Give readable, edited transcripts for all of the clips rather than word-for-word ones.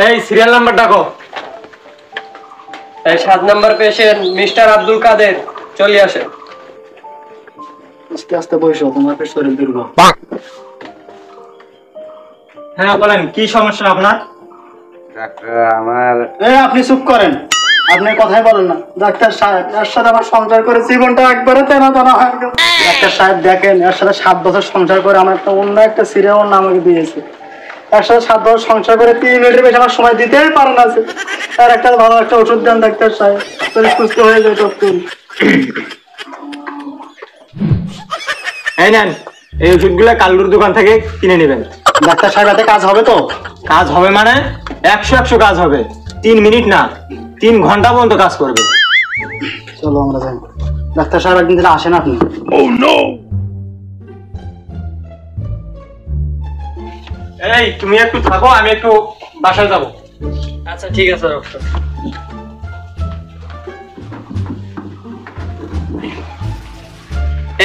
এই serial number ডাকো। এই 7 নাম্বার পেশেন্ট মিস্টার আব্দুল কাদের, চলে আসেন। আস্তে আস্তে বসো, তোমার পেশেন্ট দীর্ঘ। হ্যাঁ বলেন, কি সমস্যা আপনার? ডাক্তার আমার আপনি চুপ করেন, আপনি কথাই বলেন না। ডাক্তার সাহেব, এর সাথে আমার সংসার করে জীবনটা একবারে তেনা তেনা হয়ে গেল। ডাক্তার সাহেব দেখেন, এর সাথে 7 বছর সংসার করে আমার একটা অন্য একটা সিরিয়াল নাম আমাকে দিয়েছে। এর সাথে 7 বছর সংসার করে 3 মিনিটের বেশি আমার সময় দিতেই পারে না। আর একটা ভালো একটা ওষুধ দেন ডাক্তার সাহেব, তাহলে সুস্থ হয়ে যায় ডক্টর। এই নেন, এই ওষুধগুলো কাল্লুর দোকান থেকে কিনে নেবেন। ডাক্তার সাহেব, এতে কাজ হবে তো? কাজ হবে মানে 100 কাজ হবে। 3 মিনিট না, 3 ঘন্টা পর্যন্ত কাজ করবে। চলো আমরা যাই। ডাক্তার সাহেব একদিন দিলে আসেন আপনি। এই তুমি একটু থাকো, আমি একটু বাসায় যাব। আচ্ছা ঠিক আছে ডক্টর।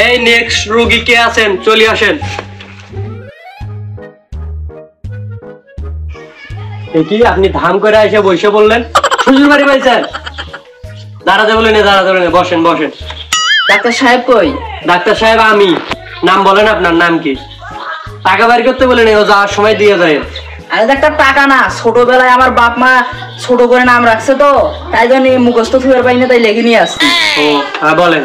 এই নেক্সট রোগী কে আছেন, চলে আসেন। কি আপনি ধাম করে এসে বসে বললেন? শ্বশুর বাড়ি পাইছেন? দাঁড়াতে বলেন, দাঁড়াতে বলেন, বসেন বসেন। ডাক্তার সাহেব কই? ডাক্তার সাহেব আমি। নাম বলেন, আপনার নাম কি? টাকা বাড়ি করতে বলেন, ও যাওয়ার সময় দিয়ে যায়। আরে ডাক্তার, টাকা না, ছোটবেলায় আমার বাপ মা ছোট করে নাম রাখছে তো, তাই জন্য মুখস্থ থুয়ের পাই না, তাই লেগে নিয়ে আসছি। ও হ্যাঁ বলেন।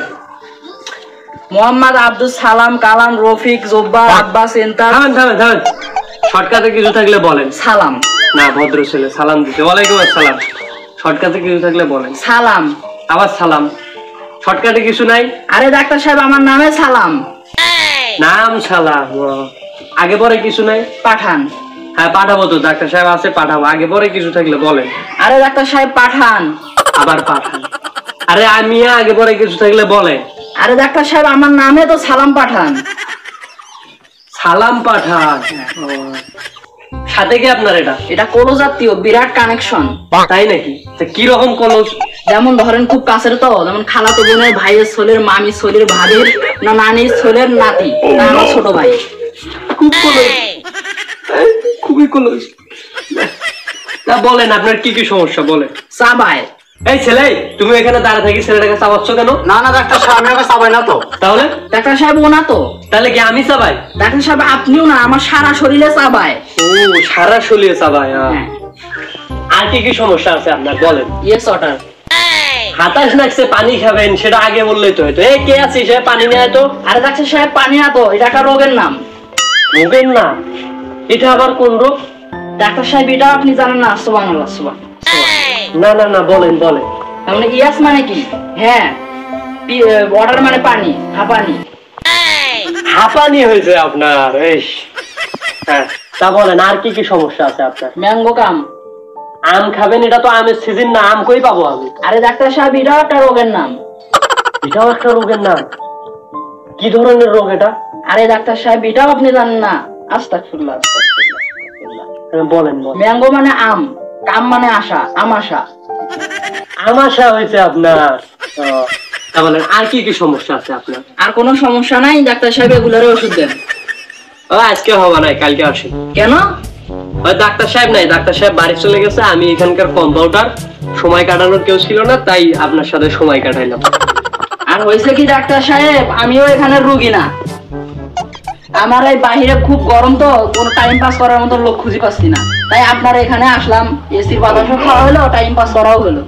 মোহাম্মদ আব্দুল সালাম কালাম রফিক জব্বার আব্বাস এন্তার। থামেন থামেন থামেন, শর্টকাটে কিছু থাকলে বলেন। সালাম না, ভদ্র ছেলে, সালাম দিতে। ওয়ালাইকুম আসসালাম। শর্টকাটে কিছু থাকলে বলেন। সালাম। আবার সালাম। শর্টকাটে কিছু নাই? আরে ডাক্তার সাহেব, আমার নামে সালাম। নাম সালাম, আগে পরে কিছু নাই? পাঠান। হ্যাঁ পাঠাবো তো, ডাক্তার সাহেব আছে, পাঠাবো। আগে পরে কিছু থাকলে বলেন। আরে ডাক্তার সাহেব, পাঠান। আবার পাঠান। আরে আমি আগে পরে কিছু থাকলে বলেন। আরে ডাক্তার সাহেব, আমার নামে তো সালাম পাঠান। সালাম পাঠান। সাথে কি আপনার এটা? এটা কলো জাতীয়, বিরাট কানেকশন। তাই নাকি? কি রকম কলস? যেমন ধরেন খুব কাছের তো, যেমন খালাতো বোনের ভাইয়ের ছোলের মামি ছোলের ভাবির না নানির ছোলের নাতি, আমার ছোট ভাই। খুব কলস, খুবই কলস। তা বলেন আপনার কি কি সমস্যা বলেন। চাবায়। এই ছেলে, তুমি এখানে দাঁড়া থাকি ছেলেটাকে চাবাচ্ছ কেন? না না ডাক্তার সাহেব, আমি ওকে চাবাই না তো। তাহলে? ডাক্তার সাহেব ও না তো। তাহলে কি আমি চাবাই? ডাক্তার সাহেব আপনিও না, আমার সারা শরীরে চাবায়। ও সারা শরীরে চাবাই। আর কি কি সমস্যা আছে আপনার বলেন। Yes order. হাতাশ লাগছে, পানি খাবেন, সেটা আগে বললেই তো হয়তো। এই কে আছিস, পানি নেয় তো। আরে ডাক্তার সাহেব, পানি না তো, এটা একটা রোগের নাম। রোগের নাম? এটা আবার কোন রোগ? ডাক্তার সাহেব, এটা আপনি জানেন না? সুবহানাল্লাহ, সুবহানাল্লাহ। না না না, বলেন বলেন। তাহলে ইয়াস মানে কি? হ্যাঁ, ওয়াটার মানে পানি, হাঁপানি। হাঁপানি হয়েছে আপনার? হ্যাঁ, তা বলেন আর কি কি সমস্যা আছে আপনার? ম্যাঙ্গো কাম। আম খাবেন? এটা তো আমের সিজন না, আম কই পাবো আমি? আরে ডাক্তার সাহেব, এটাও একটা রোগের নাম। এটাও একটা রোগের নাম? কি ধরনের রোগ এটা? আরে ডাক্তার সাহেব, এটাও আপনি জানেন না? আস্তাগফিরুল্লাহ, আস্তাগফিরুল্লাহ। বলেন বলেন। ম্যাঙ্গো মানে আম, কাম মানে আশা, আমাশা। আমাশা হয়েছে আপনার? তা বলেন আর কি কি সমস্যা আছে আপনার? আর কোনো সমস্যা নাই ডাক্তার সাহেব, এগুলোর ওষুধ দেন। আজকে হবা নাই, কালকে আসেন। কেন? ওই ডাক্তার সাহেব নাই, ডাক্তার সাহেব বাড়ি চলে গেছে। আমি এখানকার কম্পাউন্ডার, সময় কাটানোর কেউ ছিল না, তাই আপনার সাথে সময় কাটাইলাম। আর হয়েছে কি ডাক্তার সাহেব, আমিও এখানে রুগী না। আমার এই বাহিরে খুব গরম তো, কোনো টাইম পাস করার মতো লোক খুঁজে পাচ্ছি না, তাই আপনার এখানে আসলাম। এসির বাতাসও খাওয়া হলো, টাইম পাস করাও হলো।